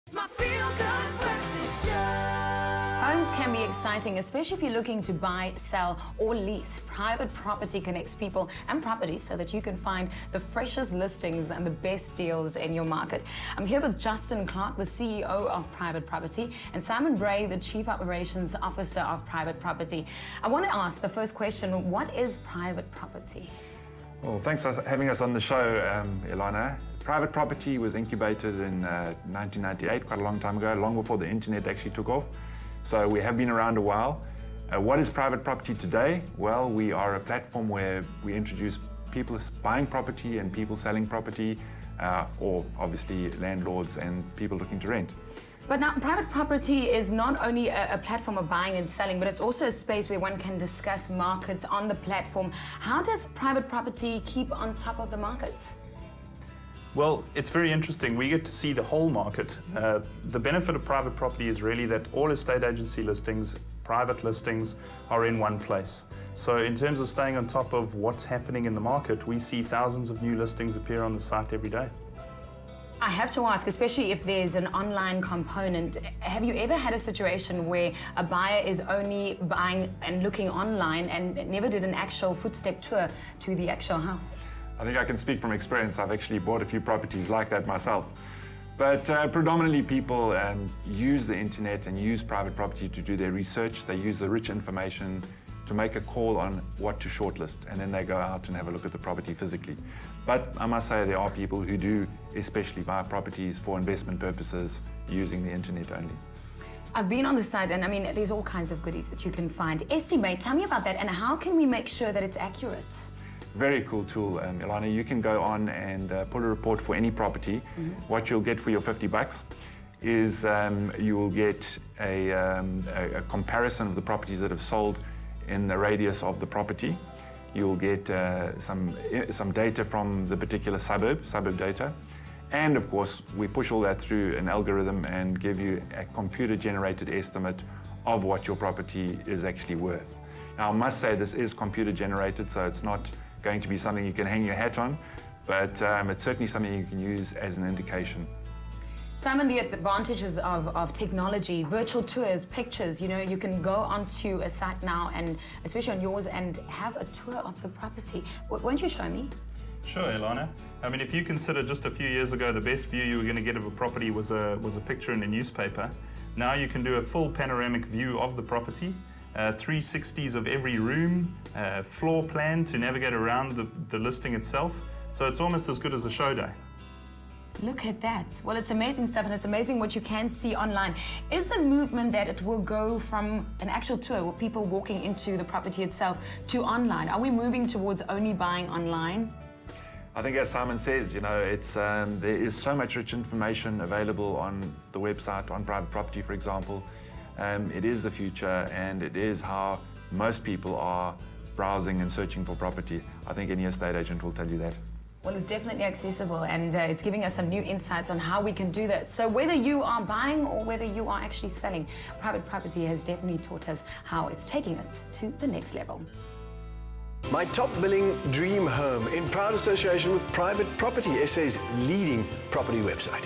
Homes can be exciting, especially if you're looking to buy, sell, or lease. Private Property connects people and properties so that you can find the freshest listings and the best deals in your market. I'm here with Justin Clark, the CEO of Private Property, and Simon Bray, the Chief Operations Officer of Private Property. I want to ask the first question, what is Private Property? Well, thanks for having us on the show, Ilana. Private Property was incubated in 1998, quite a long time ago, long before the internet actually took off. So we have been around a while. What is Private Property today? Well, we are a platform where we introduce people buying property and people selling property, or obviously landlords and people looking to rent. But now, Private Property is not only a platform of buying and selling, but it's also a space where one can discuss markets on the platform. How does Private Property keep on top of the markets? Well, it's very interesting. We get to see the whole market. The benefit of Private Property is really that all estate agency listings, private listings, are in one place. So in terms of staying on top of what's happening in the market, we see thousands of new listings appear on the site every day. I have to ask, especially if there's an online component, have you ever had a situation where a buyer is only buying and looking online and never did an actual footstep tour to the actual house? I think I can speak from experience. I've actually bought a few properties like that myself. But predominantly people use the internet and use Private Property to do their research. They use the rich information to make a call on what to shortlist, and then they go out and have a look at the property physically. But I must say there are people who do especially buy properties for investment purposes using the internet only. I've been on the site and I mean, there's all kinds of goodies that you can find. Estimate, tell me about that, and how can we make sure that it's accurate? Very cool tool, Ilana. You can go on and pull a report for any property. What you'll get for your $50 is you will get a comparison of the properties that have sold in the radius of the property. You'll get some data from the particular suburb data. And of course, we push all that through an algorithm and give you a computer-generated estimate of what your property is actually worth. Now, I must say this is computer-generated, so it's not going to be something you can hang your hat on, but it's certainly something you can use as an indication. Simon, the advantages of technology, virtual tours, pictures, you know, you can go onto a site now, and especially on yours, and have a tour of the property. Won't you show me? Sure, Ilana. I mean, if you consider just a few years ago, the best view you were going to get of a property was a picture in a newspaper. Now you can do a full panoramic view of the property, 360s of every room, floor plan to navigate around the listing itself. So it's almost as good as a show day. Look at that. Well, it's amazing stuff, and it's amazing what you can see online. Is the movement that it will go from an actual tour with people walking into the property itself to online? Are we moving towards only buying online? I think, as Simon says, you know, there is so much rich information available on the website, on Private Property, for example. It is the future, and it is how most people are browsing and searching for property. I think any estate agent will tell you that. Well, it's definitely accessible, and it's giving us some new insights on how we can do that. So whether you are buying or whether you are actually selling, Private Property has definitely taught us how it's taking us to the next level. My top billing dream home in proud association with Private Property, SA's leading property website.